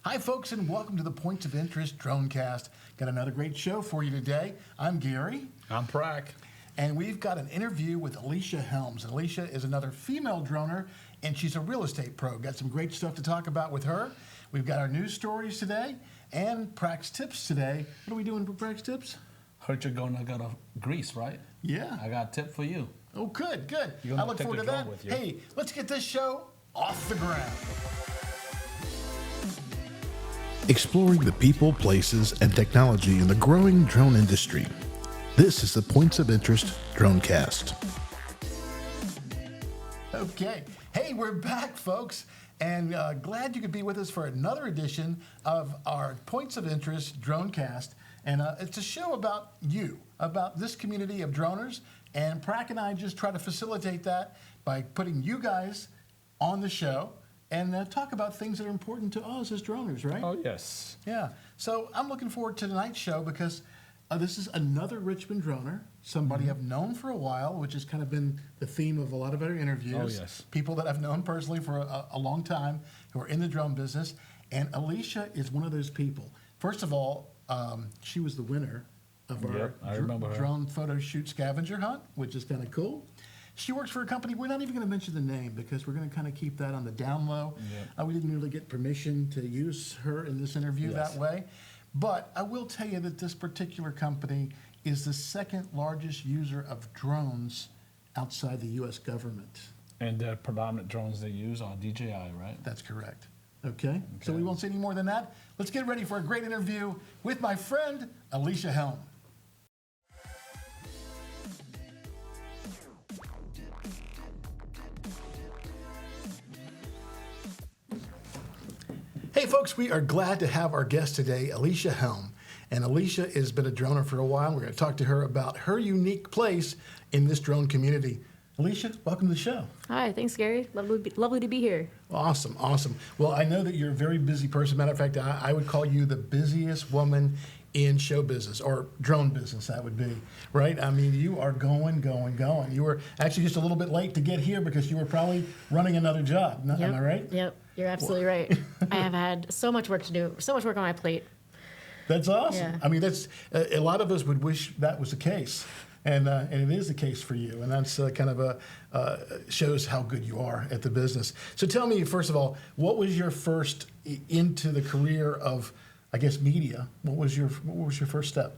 Hi, folks, and welcome to the Points of Interest Dronecast. Got another great show for you today. I'm Gary. I'm Prak. And we've got an interview with Alicia Helm. And Alicia is another female droner, and she's a real estate pro. Got some great stuff to talk about with her. We've got our news stories today and Prak's tips today. What are we doing for Prak's tips? Heard you're going to go to Greece, right? Yeah. I got a tip for you. Oh, good. You're I gonna look take forward the to that. drone with you. Hey, let's get this show off the ground. Exploring the people, places, and technology in the growing drone industry. This is the Points of Interest Dronecast. Okay. Hey, we're back, folks, and glad you could be with us for another edition of our Points of Interest Dronecast. And it's a show about you, about this community of droners, and Prak and I just try to facilitate that by putting you guys on the show and talk about things that are important to us as droners, right? Oh, yes. Yeah. So I'm looking forward to tonight's show because this is another Richmond droner, somebody I've known for a while, which has kind of been the theme of a lot of our interviews. Oh, yes. People that I've known personally for a long time who are in the drone business. And Alicia is one of those people. First of all, she was the winner of our I remember her. drone photo shoot scavenger hunt, which is kind of cool. She works for a company. We're not even going to mention the name because we're going to kind of keep that on the down low. Yeah. We didn't really get permission to use her in this interview Yes. that way. But I will tell you that this particular company is the second largest user of drones outside the U.S. government. And the predominant drones they use are DJI, right? That's correct. Okay? So we won't say any more than that. Let's get ready for a great interview with my friend, Alicia Helm. Hey folks, we are glad to have our guest today, Alicia Helm. And Alicia has been a droner for a while. We're going to talk to her about her unique place in this drone community. Alicia, welcome to the show. Hi, thanks, Gary. Lovely to be here. Awesome. Well, I know that you're a very busy person. Matter of fact, I would call you the busiest woman in show business, or drone business, that would be, right? I mean, you are going. You were actually just a little bit late to get here because you were probably running another job. Am I right? Yep, you're absolutely right. I have had so much work to do, so much work on my plate. That's awesome. Yeah. I mean, that's a lot of us would wish that was the case. And it is the case for you, and that's kind of shows how good you are at the business. So tell me, first of all, what was your first into the career of, I guess, media? What was your first step?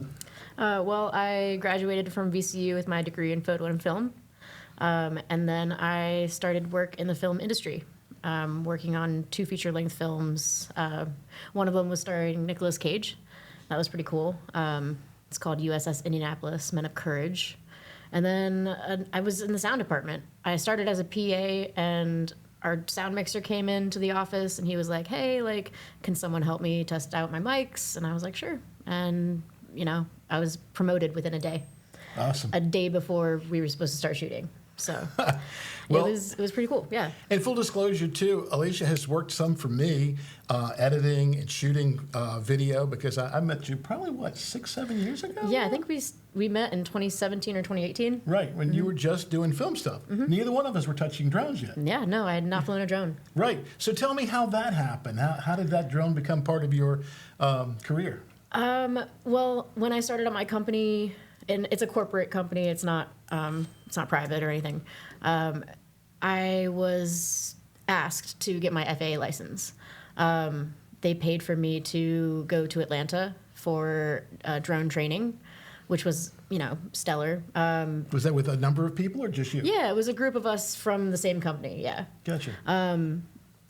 Well, I graduated from VCU with my degree in photo and film, and then I started work in the film industry, working on 2 feature-length films. One of them was starring Nicolas Cage. That was pretty cool. It's called USS Indianapolis, Men of Courage. And then I was in the sound department. I started as a PA, and our sound mixer came into the office, and he was like, hey, can someone help me test out my mics? And I was like, sure. And, I was promoted within a day. Awesome. A day before we were supposed to start shooting. So Well, it was pretty cool, yeah. And full disclosure, too, Alicia has worked some for me, editing and shooting video, because I met you probably, 6, 7 years ago? Yeah, I think we met in 2017 or 2018. Right, when you were just doing film stuff. Neither one of us were touching drones yet. Yeah, no, I had not flown a drone. Right. So tell me how that happened. How did that drone become part of your career? Well, when I started at my company, and it's a corporate company, it's not private or anything. I was asked to get my FAA license. They paid for me to go to Atlanta for drone training, which was, stellar. Was that with a number of people or just you? Yeah, it was a group of us from the same company. Yeah. Gotcha.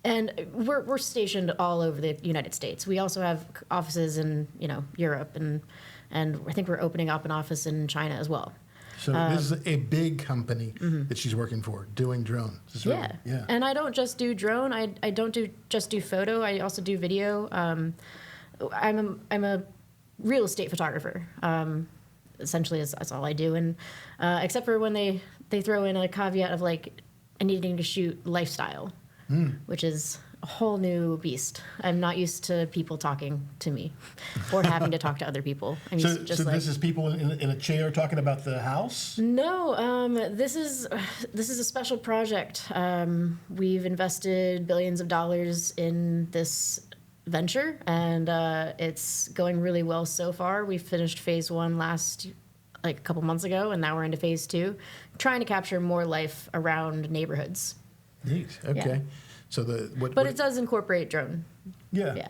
And we're stationed all over the United States. We also have offices in Europe, and I think we're opening up an office in China as well. So this is a big company that she's working for, doing drones. Yeah. And I don't just do drone. I don't just do photo. I also do video. I'm a real estate photographer. Essentially, that's all I do. And except for when they throw in a caveat of needing to shoot lifestyle, which is a whole new beast. I'm not used to people talking to me or having to talk to other people. I'm used to just this is people in a chair talking about the house? No, this is a special project. We've invested billions of dollars in this venture, and it's going really well so far. We finished phase 1 a couple months ago, and now we're into phase 2, trying to capture more life around neighborhoods. Neat. Okay. Yeah. So But it does incorporate drone. Yeah. Yeah.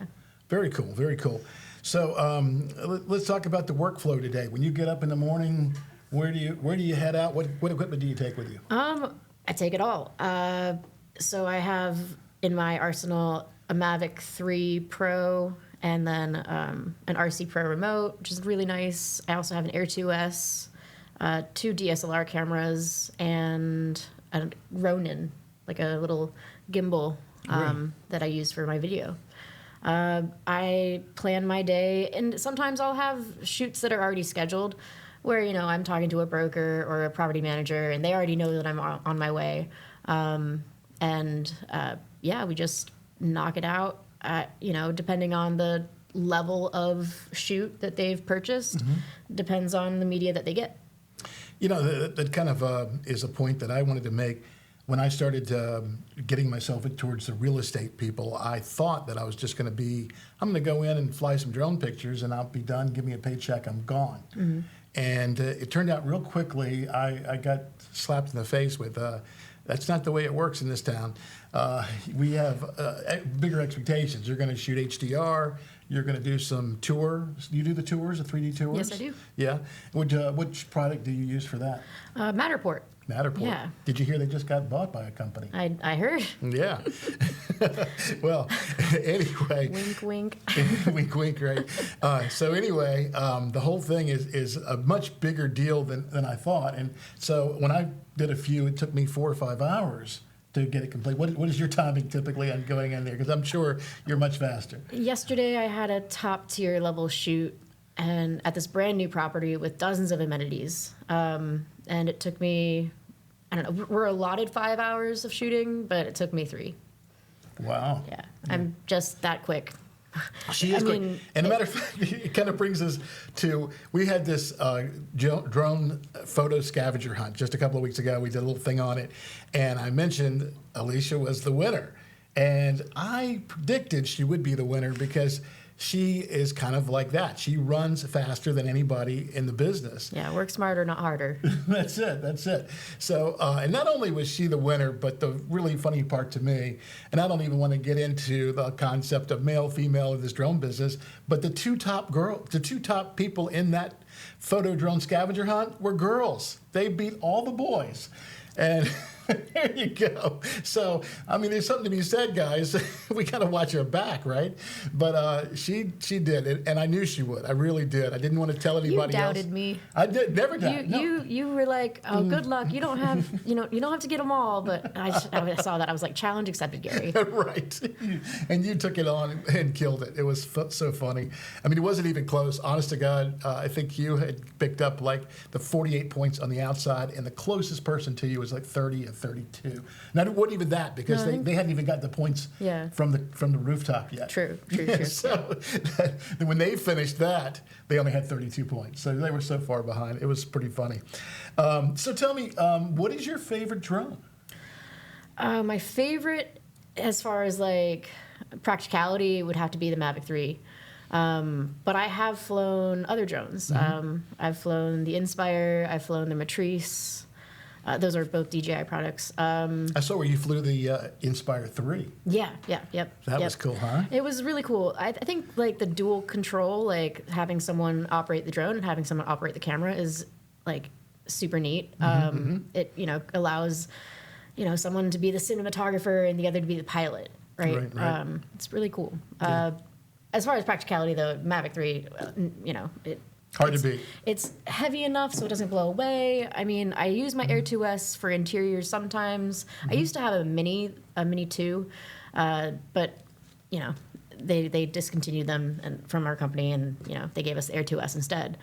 Very cool. Very cool. So let's talk about the workflow today. When you get up in the morning, where do you head out? What equipment do you take with you? I take it all. So I have in my arsenal a Mavic 3 Pro, and then an RC Pro remote, which is really nice. I also have an Air 2S, 2 DSLR cameras, and a Ronin, like a little gimbal that I use for my video. I plan my day, and sometimes I'll have shoots that are already scheduled where, I'm talking to a broker or a property manager, and they already know that I'm on my way. We just knock it out, depending on the level of shoot that they've purchased, depends on the media that they get. That kind of is a point that I wanted to make. When I started getting myself towards the real estate people, I thought that I was just going to I'm going to go in and fly some drone pictures and I'll be done, give me a paycheck, I'm gone. Mm-hmm. And it turned out real quickly, I got slapped in the face with, that's not the way it works in this town. We have bigger expectations. You're going to shoot HDR. You're going to do some tours. Do you do the tours, the 3D tours? Yes, I do. Yeah. Which product do you use for that? Matterport. Matterport. Yeah. Did you hear they just got bought by a company? I heard. Yeah. Well, anyway. Wink, wink. Wink, wink, right? So anyway, the whole thing is a much bigger deal than I thought. And so when I did a few, it took me 4 or 5 hours to get it complete. What is your timing typically on going in there? Because I'm sure you're much faster. Yesterday, I had a top tier level shoot and at this brand new property with dozens of amenities. And it took me, I don't know, we're allotted 5 hours of shooting, but it took me 3. Wow. Yeah, I'm just that quick. She is quick. And a matter of fact, it kind of brings us to, we had this drone photo scavenger hunt just a couple of weeks ago. We did a little thing on it. And I mentioned Alicia was the winner. And I predicted she would be the winner because she is kind of like that. She runs faster than anybody in the business. Yeah, work smarter, not harder. That's it. So, and not only was she the winner, but the really funny part to me, and I don't even want to get into the concept of male, female in this drone business, but the two top people in that photo drone scavenger hunt were girls. They beat all the boys. And there you go. So, there's something to be said, guys. We got to watch her back, right? But she did, and I knew she would. I really did. I didn't want to tell anybody else. You doubted me. I did. Never doubted. You were like, oh, good luck. You don't have, you don't have to get them all. But I saw that. I was like, challenge accepted, Gary. Right. And you took it on and killed it. It was so funny. It wasn't even close. Honest to God, I think you had picked up like the 48 points on the outside, and the closest person to you was like 30 and 32. Now, it wasn't even that because they hadn't even got the points from the rooftop yet. True. So when they finished that, they only had 32 points. So they were so far behind. It was pretty funny. So tell me, what is your favorite drone? My favorite, as far as like practicality, would have to be the Mavic 3. But I have flown other drones. I've flown the Inspire. I've flown the Matrice. Those are both DJI products. I saw where you flew the Inspire 3. Yep. That was cool, huh? It was really cool. I think like the dual control, like having someone operate the drone and having someone operate the camera is like super neat. It allows someone to be the cinematographer and the other to be the pilot, right? It's really cool. Yeah. As far as practicality, though, Mavic 3, Hard to beat. It's heavy enough so it doesn't blow away. I use my Air 2S for interiors sometimes. I used to have a Mini 2, but they discontinued them from our company, and they gave us the Air 2S instead.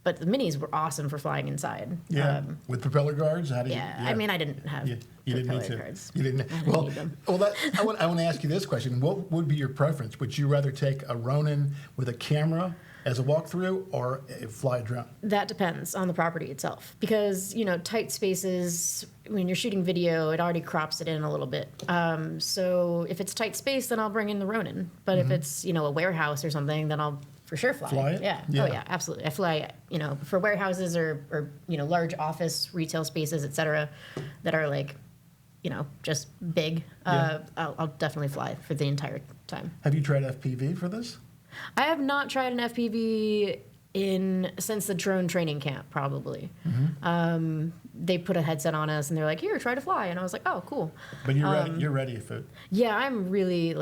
But the Minis were awesome for flying inside. Yeah, with propeller guards. How do you? Yeah, I didn't have. You didn't need to. Guards. You didn't. I didn't need them. I want to ask you this question: what would be your preference? Would you rather take a Ronin with a camera as a walkthrough or fly a drone? That depends on the property itself, because tight spaces, when you're shooting video, it already crops it in a little bit. So if it's tight space, then I'll bring in the Ronin. But if it's a warehouse or something, then I'll for sure fly. Fly it? Yeah. Yeah. Oh yeah, absolutely. I fly for warehouses or large office retail spaces, etc., that are like just big. Yeah. I'll definitely fly for the entire time. Have you tried FPV for this? I have not tried an FPV since the drone training camp, probably. They put a headset on us and they're like, "Here, try to fly," and I was like, "Oh, cool." But you're ready. You're ready if it. Yeah, I'm really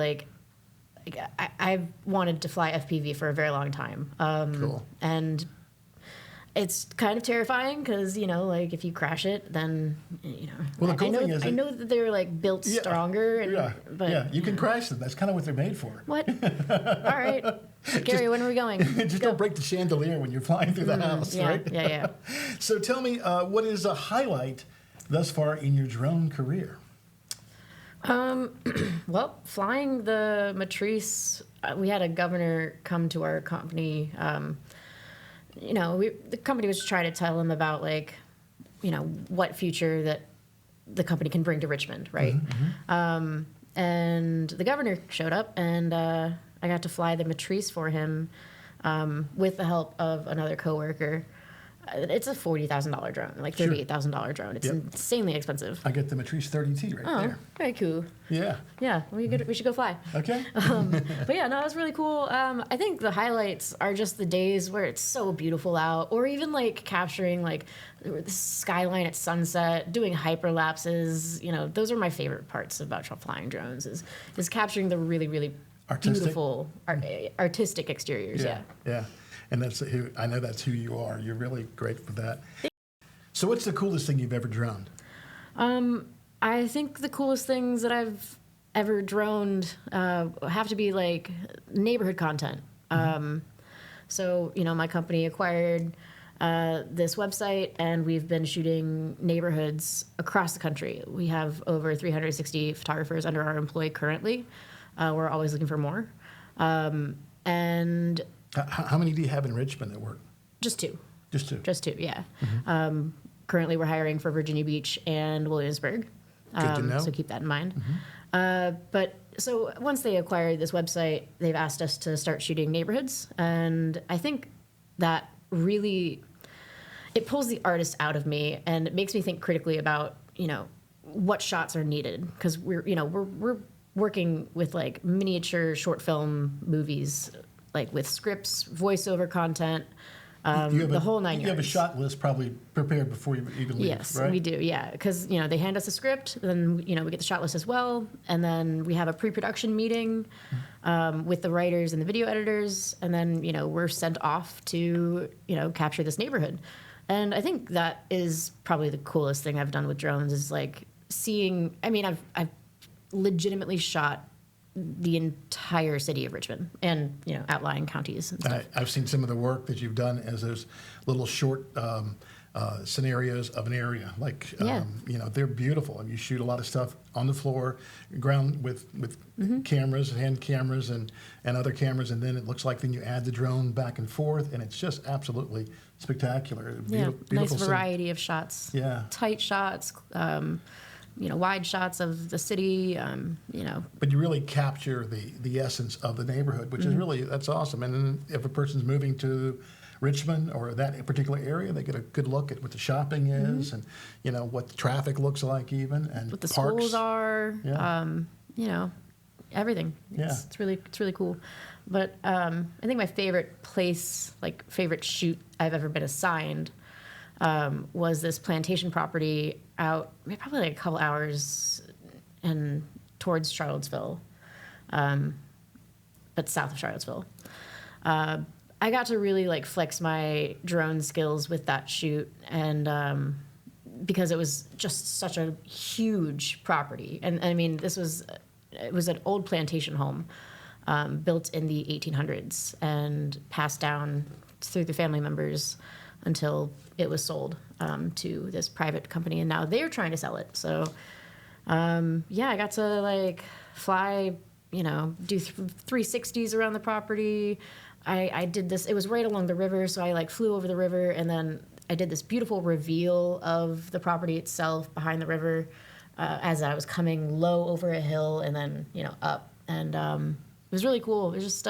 I've wanted to fly FPV for a very long time. Cool. And it's kind of terrifying because if you crash it, then Well, the cool thing is I know that they're built stronger, but you can crash them. That's kind of what they're made for. What? All right, Gary, when are we going? Just don't break the chandelier when you're flying through the house, yeah, right? Yeah. So tell me, what is a highlight thus far in your drone career? Well, flying the Matrice, we had a governor come to our company. The company was trying to tell him about what future that the company can bring to Richmond, right? And the governor showed up, and I got to fly the Matrice for him with the help of another coworker. It's a $40,000 drone, $38,000 drone. It's insanely expensive. I get the Matrice 30T right there. Very cool. Yeah. Yeah, we should go fly. Okay. But yeah, no, it was really cool. I think the highlights are just the days where it's so beautiful out, or even capturing the skyline at sunset, doing hyperlapses. Those are my favorite parts about flying drones. Is capturing the really, really beautiful artistic exteriors. Yeah. And I know that's who you are. You're really great for that. So what's the coolest thing you've ever droned? I think the coolest things that I've ever droned have to be neighborhood content. So my company acquired this website, and we've been shooting neighborhoods across the country. We have over 360 photographers under our employ currently. We're always looking for more. And how many do you have in Richmond that work? just two. Just two? Yeah. Currently, we're hiring for Virginia Beach and Williamsburg. Good to know. So keep that in mind. But so once they acquired this website, they've asked us to start shooting neighborhoods. And I think that really, it pulls the artist out of me, and it makes me think critically about, what shots are needed. Because we're working with miniature short film movies, with scripts, voiceover content, the whole 9 yards. You have a shot list probably prepared before you even leave, Yes, right? we do, yeah. Because, they hand us a script, then, we get the shot list as well. And then we have a pre-production meeting with the writers and the video editors. And then, we're sent off to, capture this neighborhood. And I think that is probably the coolest thing I've done with drones is seeing, I've legitimately shot the entire city of Richmond and outlying counties and stuff. I've seen some of the work that you've done as those little short scenarios of an area. They're beautiful, and you shoot a lot of stuff on the floor, ground with cameras, hand cameras, and other cameras, and then it looks like then you add the drone back and forth, and it's just absolutely spectacular. Beautiful Nice city. variety of shots. Yeah. Tight shots. Wide shots of the city, But you really capture the essence of the neighborhood, which is really, that's awesome. And then if a person's moving to Richmond or that particular area, they get a good look at what the shopping is and, what the traffic looks like even. And what the parks. schools are, everything. Yeah. It's really cool. But I think my favorite place, favorite shoot I've ever been assigned was this plantation property out probably a couple hours and towards Charlottesville, but south of Charlottesville. I got to really like flex my drone skills with that shoot, and because it was just such a huge property, and I mean it was an old plantation home built in the 1800s and passed down through the family members until it was sold to this private company, and now they're trying to sell it. So yeah, I got to like fly do 360s around the property. I did this. It was right along the river, so I like flew over the river, and then I did this beautiful reveal of the property itself behind the river as I was coming low over a hill and then up, and it was really cool. It was just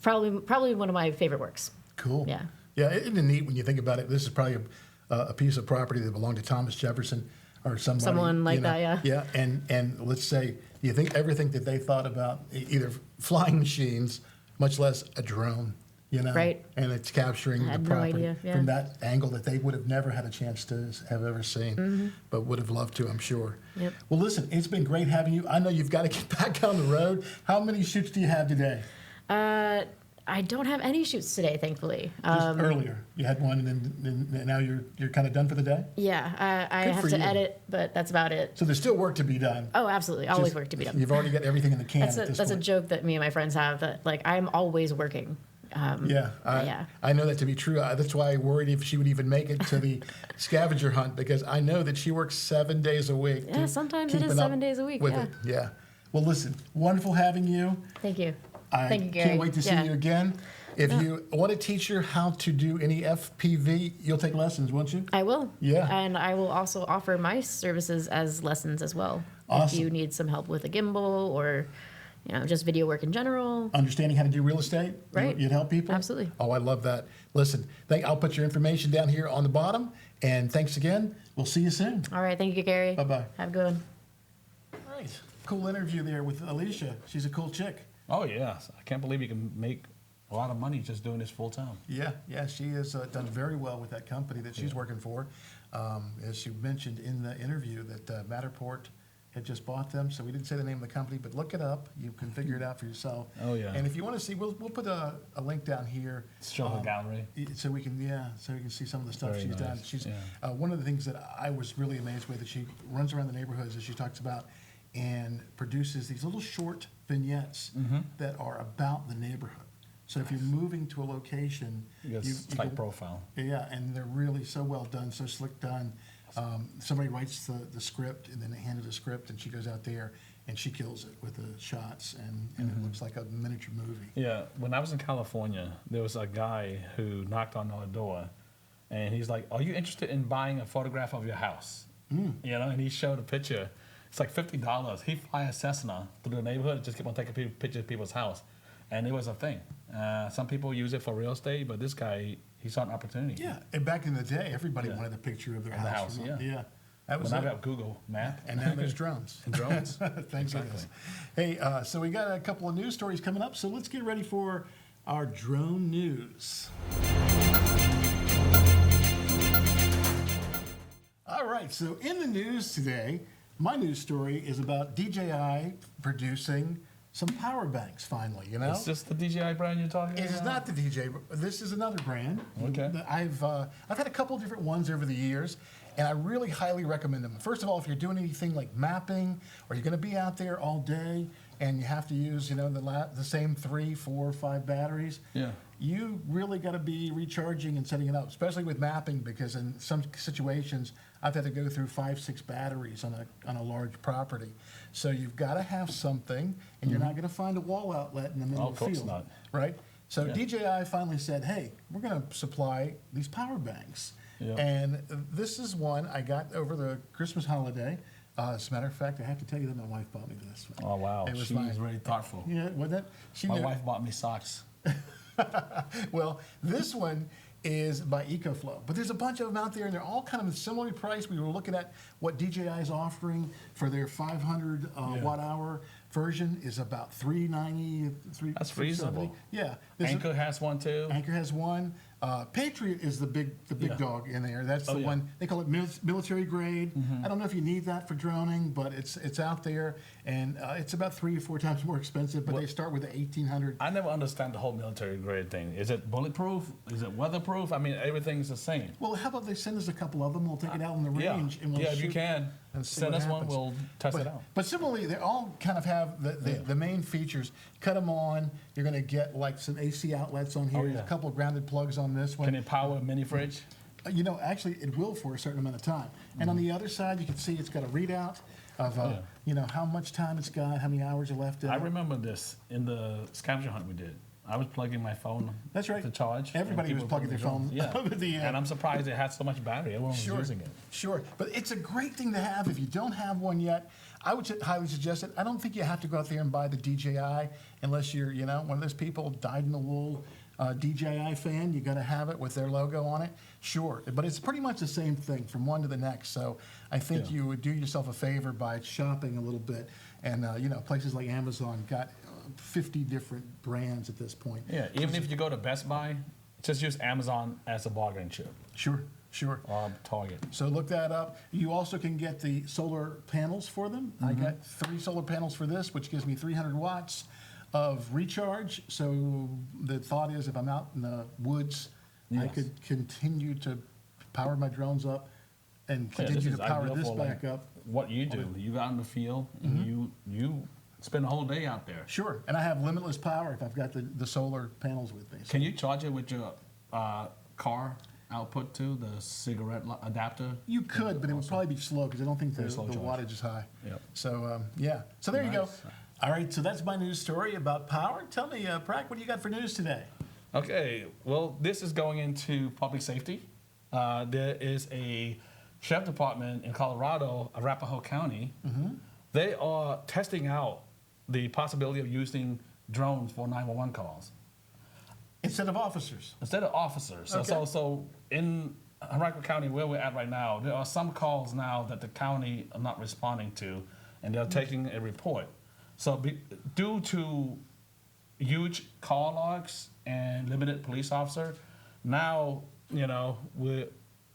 probably one of my favorite works. Cool. Yeah. Yeah, isn't it neat when you think about it? This is probably a piece of property that belonged to Thomas Jefferson or somebody. Someone like that, yeah. Yeah, and let's say you think everything that they thought about either flying machines, much less a drone, Right. And it's capturing I had the no property idea, yeah. from that angle that they would have never had a chance to have ever seen, but would have loved to, I'm sure. Yep. Well, listen, it's been great having you. I know you've got to get back on the road. How many shoots do you have today? I don't have any shoots today, thankfully. Just earlier, you had one, and then now you're kind of done for the day. Yeah, I Good have for to you. edit, but that's about it. So there's still work to be done. Oh, absolutely, always Just- work to be done. You've already got everything in the can That's at this a point. joke that me and my friends have, that like I'm always working. Yeah, Yeah. I know that to be true. That's why I worried if she would even make it to the scavenger hunt, because I know that she works 7 days a week. Yeah, to sometimes it is keeping up 7 days a week, with yeah. it. Yeah. Well, listen, wonderful having you. Thank you. I Thank you, Gary. can't wait to see Yeah. you again. If you want to teach her how to do any FPV, you'll take lessons, won't you? I will. Yeah. And I will also offer my services as lessons as well. Awesome. If you need some help with a gimbal or, just video work in general. Understanding how to do real estate, Right. You'd help people? Absolutely. Oh, I love that. Listen, I'll put your information down here on the bottom, and thanks again. We'll see you soon. All right. Thank you, Gary. Bye-bye. Have a good one. All right. Cool interview there with Alicia. She's a cool chick. Oh, yeah. I can't believe you can make a lot of money just doing this full time. Yeah, she has done very well with that company that she's working for. As she mentioned in the interview, that Matterport had just bought them, so we didn't say the name of the company, but look it up. You can figure it out for yourself. Oh, yeah. And if you want to see, we'll put a link down here. Show the gallery. So we can see some of the stuff Very she's done. nice, She's yeah. one of the things that I was really amazed with, that she runs around the neighborhoods, as she talks about, and produces these little short vignettes that are about the neighborhood. So if you're moving to a location, Yes, you like can- profile. yeah, and they're really so well done, so slick done. Somebody writes the script, and then they hand her the script, and she goes out there and she kills it with the shots, and it looks like a miniature movie. Yeah, when I was in California, there was a guy who knocked on our door, and he's like, "Are you interested in buying a photograph of your house?" And he showed a picture. It's like $50. He fly a Cessna through the neighborhood, just keep on taking pictures of people's house, and it was a thing. Some people use it for real estate, but this guy, he saw an opportunity. Yeah, and back in the day, everybody Yeah. wanted a picture of their Of the house. house, yeah. Yeah, that was When I it. got Google Map. And now there's drones. And drones. Thank goodness. Hey, so we got a couple of news stories coming up, so let's get ready for our drone news. All right, so in the news today, my news story is about DJI producing some power banks finally, Is this the DJI brand you're talking It about? is not the DJ. This is another brand. Okay. I've had a couple of different ones over the years, and I really highly recommend them. First of all, if you're doing anything like mapping, or you're going to be out there all day, and you have to use the same 3, 4, 5 batteries. Yeah. You really got to be recharging and setting it up, especially with mapping, because in some situations I've had to go through 5, 6 batteries on a large property. So you've got to have something, and you're not going to find a wall outlet in the middle Oh, of of the course field, not. right? So Yeah. DJI finally said, "Hey, we're going to supply these power banks," Yeah. and this is one I got over the Christmas holiday. As a matter of fact, I have to tell you that my wife bought me this one. Oh, wow. It was She my- was very thoughtful. Yeah, wasn't it? She My knew- wife bought me socks. Well, this one is by EcoFlow, but there's a bunch of them out there, and they're all kind of similarly priced. We were looking at what DJI is offering for their 500 watt-hour version is about $390. That's $370. reasonable. Yeah, there's a- Anchor has one too. Anchor has one. Patriot is the big Yeah. dog in there. That's the yeah. one they call it military grade. I don't know if you need that for droning, but it's out there, and it's about 3 or 4 times more expensive. But they start with the 1800. I never understand the whole military grade thing. Is it bulletproof? Is it weatherproof? I mean, everything's the same. Well, how about they send us a couple of them? We'll take it out on the range, and we'll if you shoot can, and see send what us one. happens. We'll test it out. But similarly, they all kind of have the main features. Cut them on. You're going to get like some AC outlets on here. Oh, There's yeah. a couple of grounded plugs on this one. Can it power a mini fridge? Actually, it will for a certain amount of time. And on the other side, you can see it's got a readout. of how much time it's got, how many hours are left in I it. remember this in the scavenger hunt we did. I was plugging my phone That's right. to charge. Everybody and was people plugging their drones. phone Yeah. over the And I'm surprised it had so much battery. Everyone was using it. Sure, but it's a great thing to have. If you don't have one yet, I would highly suggest it. I don't think you have to go out there and buy the DJI unless you're, one of those people dyed-in-the-wool DJI fan. You got to have it with their logo on it. Sure, but it's pretty much the same thing from one to the next. So I think you would do yourself a favor by shopping a little bit. And places like Amazon got 50 different brands at this point. Yeah, even if you go to Best Buy, just use Amazon as a bargaining chip. Sure. Or Target. So look that up. You also can get the solar panels for them. I got 3 solar panels for this, which gives me 300 watts of recharge. So the thought is if I'm out in the woods, I could continue to power my drones up and continue to power this back up. What you do, you go out in the field and you spend a whole day out there. Sure, and I have limitless power if I've got the solar panels with me. So Can you charge it with your car output too, the cigarette adapter? you could, but it would probably be slow because I don't think the slow charge. wattage is high. Yep. So, So there you go. Nice. All right, so that's my news story about power. Tell me, Prak, what do you got for news today? Okay, well, this is going into public safety. There is a sheriff department in Colorado, Arapahoe County. They are testing out the possibility of using drones for 911 calls Instead of officers. instead of officers. Okay. So in Arapahoe County, where we're at right now, there are some calls now that the county are not responding to, and they're taking a report. So due to huge call logs and limited police officer, now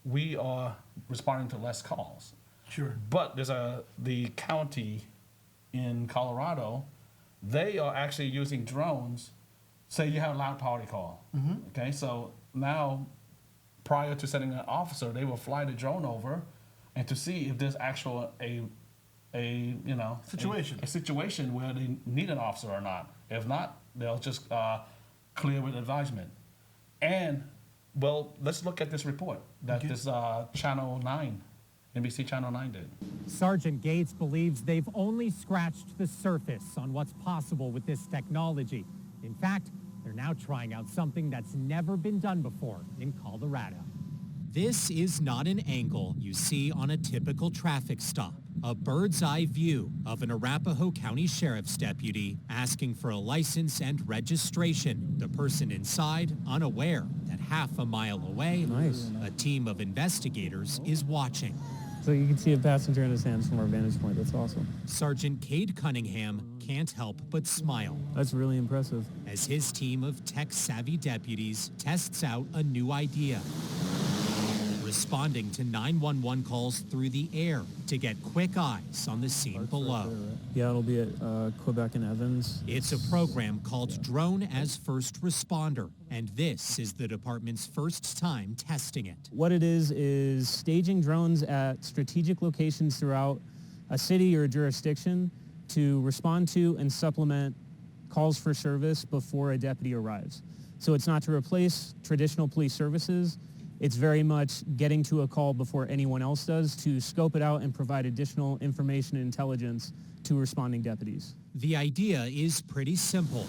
we are responding to less calls. Sure. But there's the county in Colorado, they are actually using drones. Say you have a loud party call. Okay, so now prior to sending an officer, they will fly the drone over and to see if there's actual a Situation. a situation where they need an officer or not. If not, they'll just clear with advisement. And well, let's look at this report that this Channel 9, NBC Channel 9 did. Sergeant Gates believes they've only scratched the surface on what's possible with this technology. In fact, they're now trying out something that's never been done before in Colorado. This is not an angle you see on a typical traffic stop. A bird's eye view of an Arapahoe County Sheriff's deputy asking for a license and registration. The person inside unaware that half a mile away, a team of investigators is watching. So you can see a passenger in his hands from our vantage point. That's awesome. Sergeant Cade Cunningham can't help but smile That's really impressive. as his team of tech-savvy deputies tests out a new idea. Responding to 911 calls through the air to get quick eyes on the scene below. Yeah, it'll be at Quebec and Evans. It's a program called Drone as First Responder, and this is the department's first time testing it. What it is staging drones at strategic locations throughout a city or a jurisdiction to respond to and supplement calls for service before a deputy arrives. So it's not to replace traditional police services. It's very much getting to a call before anyone else does to scope it out and provide additional information and intelligence to responding deputies. The idea is pretty simple.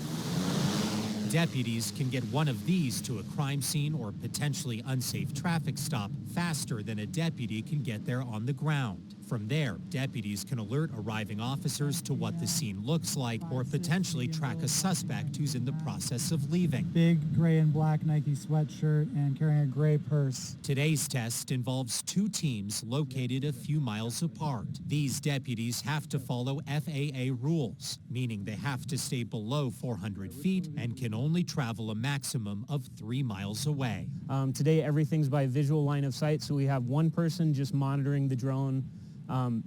Deputies can get one of these to a crime scene or potentially unsafe traffic stop faster than a deputy can get there on the ground. From there, deputies can alert arriving officers to what the scene looks like or potentially track a suspect who's in the process of leaving. Big gray and black Nike sweatshirt and carrying a gray purse. Today's test involves 2 teams located a few miles apart. These deputies have to follow FAA rules, meaning they have to stay below 400 feet and can only travel a maximum of 3 miles away. Today, everything's by visual line of sight, so we have one person just monitoring the drone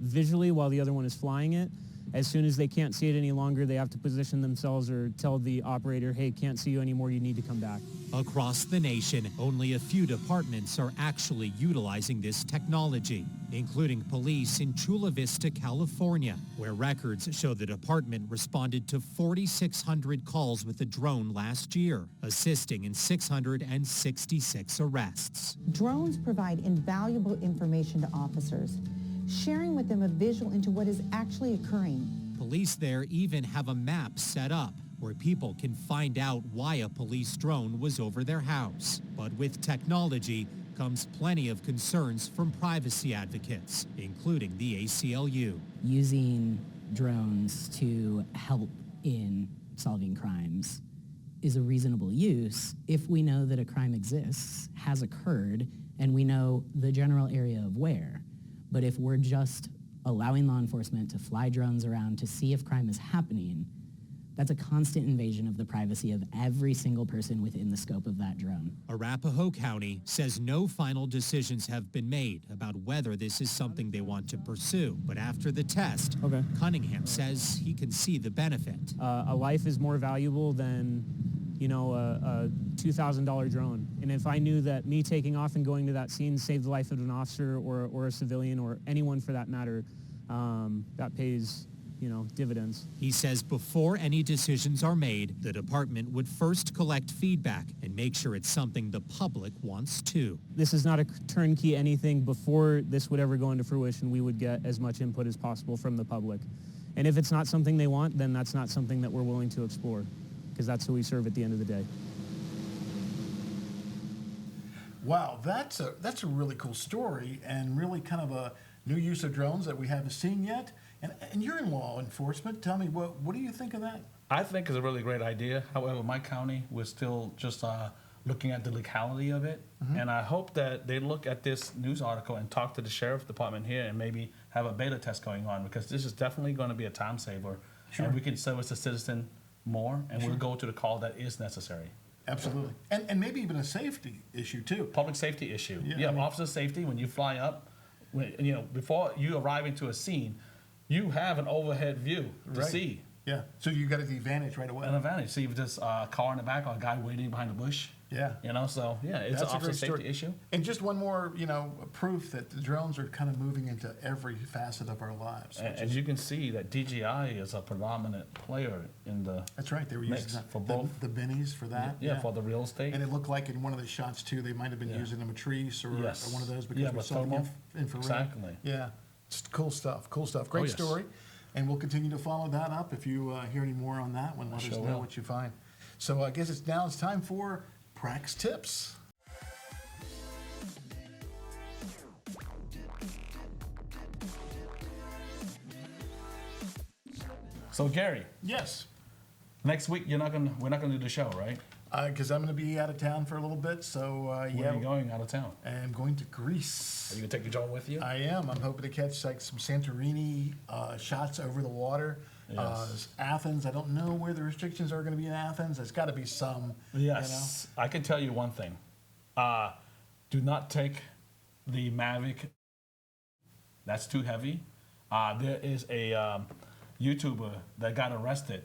visually while the other one is flying it. As soon as they can't see it any longer, they have to position themselves or tell the operator, hey, can't see you anymore, you need to come back. Across the nation, only a few departments are actually utilizing this technology, including police in Chula Vista, California, where records show the department responded to 4,600 calls with a drone last year, assisting in 666 arrests. Drones provide invaluable information to officers. sharing with them a visual into what is actually occurring. Police there even have a map set up where people can find out why a police drone was over their house. But with technology comes plenty of concerns from privacy advocates, including the ACLU. Using drones to help in solving crimes is a reasonable use if we know that a crime exists, has occurred, and we know the general area of where. But if we're just allowing law enforcement to fly drones around to see if crime is happening, that's a constant invasion of the privacy of every single person within the scope of that drone. Arapahoe County says no final decisions have been made about whether this is something they want to pursue. But after the test, Cunningham says he can see the benefit. A life is more valuable than, you know, a $2,000 drone. And if I knew that me taking off and going to that scene saved the life of an officer or a civilian or anyone for that matter, that pays, you know, dividends. He says before any decisions are made, the department would first collect feedback and make sure it's something the public wants too. This is not a turnkey anything. Before this would ever go into fruition, we would get as much input as possible from the public. And if it's not something they want, then that's not something that we're willing to explore, because that's who we serve at the end of the day. Wow, that's a really cool story and really kind of a new use of drones that we haven't seen yet. And you're in law enforcement. Tell me, what do you think of that? I think it's a really great idea. However, my county, we're still just looking at the legality of it. And I hope that they look at this news article and talk to the sheriff department here and maybe have a beta test going on, because this is definitely going to be a time saver. Sure. And we can service the citizen more, and we'll go to the call that is necessary. Absolutely. And maybe even a safety issue, too. Public safety issue. Yeah, I mean, officer safety, when you fly up, before you arrive into a scene, you have an overhead view to see. Yeah, so you got the advantage right away. An advantage. See if there's a car in the back or a guy waiting behind the bush. Yeah. So yeah, it's an officer safety issue. And just one more, proof that the drones are kind of moving into every facet of our lives. And you can see that DJI is a predominant player in the That's right. They were mix using for both. the bennies for that. Yeah, for the real estate. And it looked like in one of the shots, too, they might have been using a matrice or one of those because we with saw the thermal. infrared. Exactly. Yeah. Just cool stuff. Cool stuff. Great yes. story. And we'll continue to follow that up. If you hear any more on that one, let us know will. what you find. So I guess it's time for Prak's Tips. So Gary, Yes. next week we're not gonna do the show, right? Because I'm going to be out of town for a little bit. So, Where are you going out of town? I'm going to Greece. Are you gonna take your drone with you? I am. I'm hoping to catch like some Santorini shots over the water. Yes. Athens. I don't know where the restrictions are going to be in Athens. There's got to be some. Yes. I can tell you one thing. Do not take the Mavic. That's too heavy. There is a YouTuber that got arrested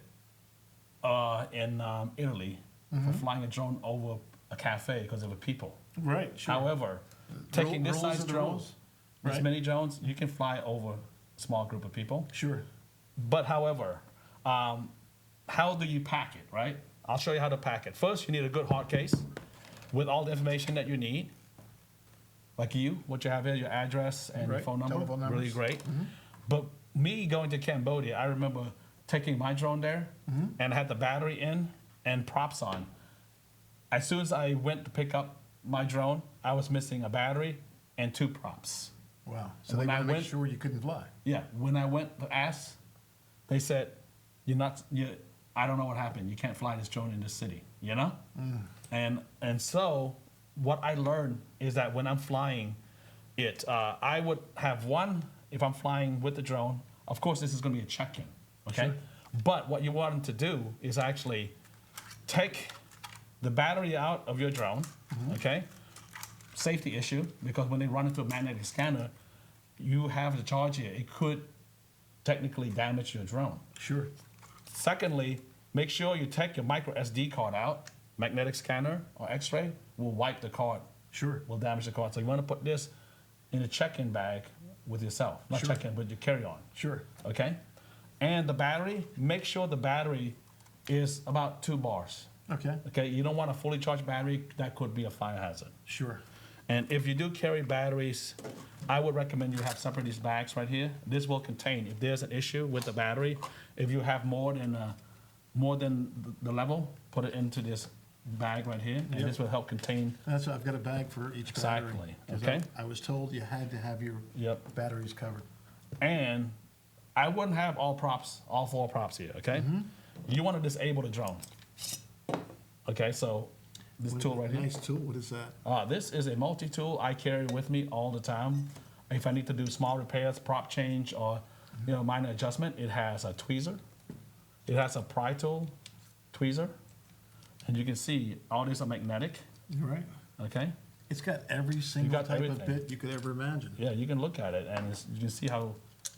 in Italy for flying a drone over a cafe because there were people. Right. Sure. However, taking this rules size are the drones, rules. this Right. many drones, you can fly over a small group of people. Sure. But however, how do you pack it, right? I'll show you how to pack it. First, you need a good hard case with all the information that you need. Like what you have here, your address and your Right, phone number. telephone Really numbers. great. But me going to Cambodia, I remember taking my drone there and I had the battery in and props on. As soon as I went to pick up my drone, I was missing a battery and 2 props. Wow. So When they I want to make went- sure you couldn't fly. Yeah, when I went to ask, they said, I don't know what happened. You can't fly this drone in this city, And so what I learned is that when I'm flying it, I would have one, if I'm flying with the drone, of course this is going to be a check-in, okay? Sure. But what you want to do is actually take the battery out of your drone, okay? Safety issue, because when they run into a magnetic scanner, you have the charge here. It could technically damage your drone. Sure. Secondly, make sure you take your micro SD card out. Magnetic scanner or X-ray will wipe the card. Sure. Will damage the card. So you want to put this in a check-in bag with yourself. Not Sure. check-in, but your carry-on. Sure. Okay? And the battery, make sure the battery is about 2 bars. Okay. Okay? You don't want a fully charged battery. That could be a fire hazard. Sure. And if you do carry batteries, I would recommend you have separate these bags right here. This will contain, if there's an issue with the battery, if you have more than the level, put it into this bag right here, and this will help contain. That's why I've got a bag for each battery. Exactly, 'Cause okay. I was told you had to have your batteries covered. And I wouldn't have all four props here, okay? You want to disable the drone. Okay, so this tool right here. Nice tool. What is that? This is a multi-tool I carry with me all the time. If I need to do small repairs, prop change, or minor adjustment, it has a tweezer. It has a pry tool, tweezer, and you can see all these are magnetic. Right. Okay. It's got every single got type of everything. bit you could ever imagine. Yeah, you can look at it and you can see how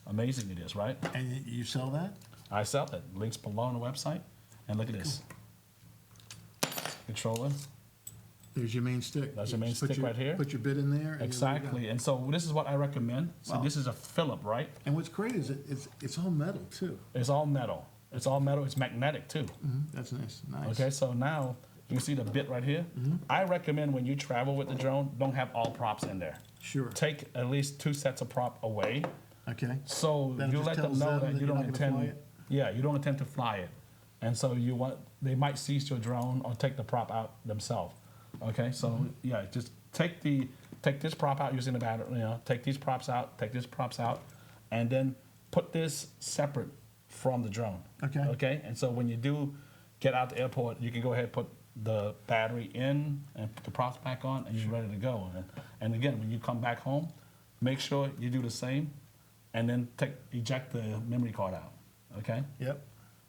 amazing it is, right? And you sell that? I sell it. Links below on the website. And look at this. Controller. There's your main stick. That's your main Just put stick right here. Put your bit in there. And you're ready to go. Exactly. And so this is what I recommend. So Wow. this is a Phillip, right? And what's great is it's all metal too. It's all metal. It's all metal. It's magnetic too. That's nice. Nice. Okay, so now you can see the bit right here. I recommend when you travel with the drone, don't have all props in there. Sure. Take at least 2 sets of prop away. Okay. So That you just let them tells know them that that you you're don't not gonna fly intend. it? Yeah, you don't intend to fly it, and so they might seize your drone or take the prop out themselves. Okay, so yeah, just take this prop out using the battery. Take these props out, take these props out, and then put this separate from the drone. Okay. Okay, and so when you do get out the airport, you can go ahead and put the battery in and put the props back on, and you're ready to go. And again, when you come back home, make sure you do the same, and then eject the memory card out. Okay. Yep.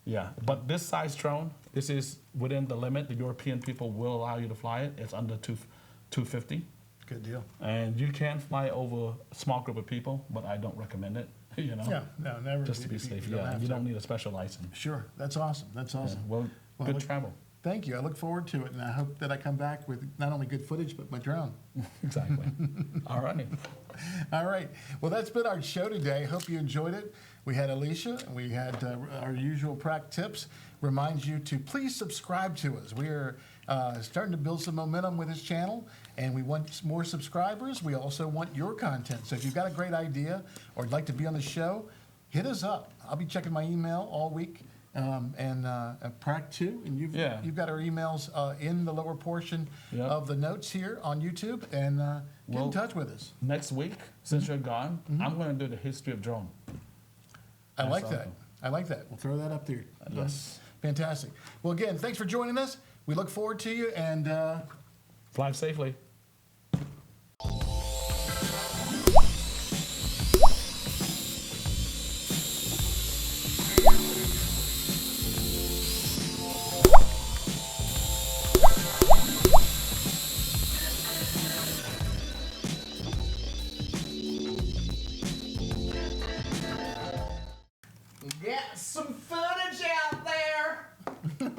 Yeah, but this size drone, this is within the limit. The European people will allow you to fly it. It's under 250, Good deal. and you can fly over a small group of people, but I don't recommend it. Yeah. No, never. Just to be if you safe. don't Yeah, have you to. don't need a special license. Sure. That's awesome. That's awesome. Well, Well, good look- travel. Thank you. I look forward to it, and I hope that I come back with not only good footage but my drone. Exactly. All right. All right. Well, that's been our show today. Hope you enjoyed it. We had Alicia. We had our usual Prak tips. Reminds you to please subscribe to us. We're starting to build some momentum with this channel, and we want more subscribers. We also want your content. So if you've got a great idea or would like to be on the show, hit us up. I'll be checking my email all week. And Prak too, and you've got our emails in the lower portion of the notes here on YouTube, and get in touch with us. Next week, since you're gone, I'm going to do the history of drone. I like that. awesome. I like that. We'll throw that up there. Yes. Fantastic. Well, again, thanks for joining us. We look forward to you, and Fly safely.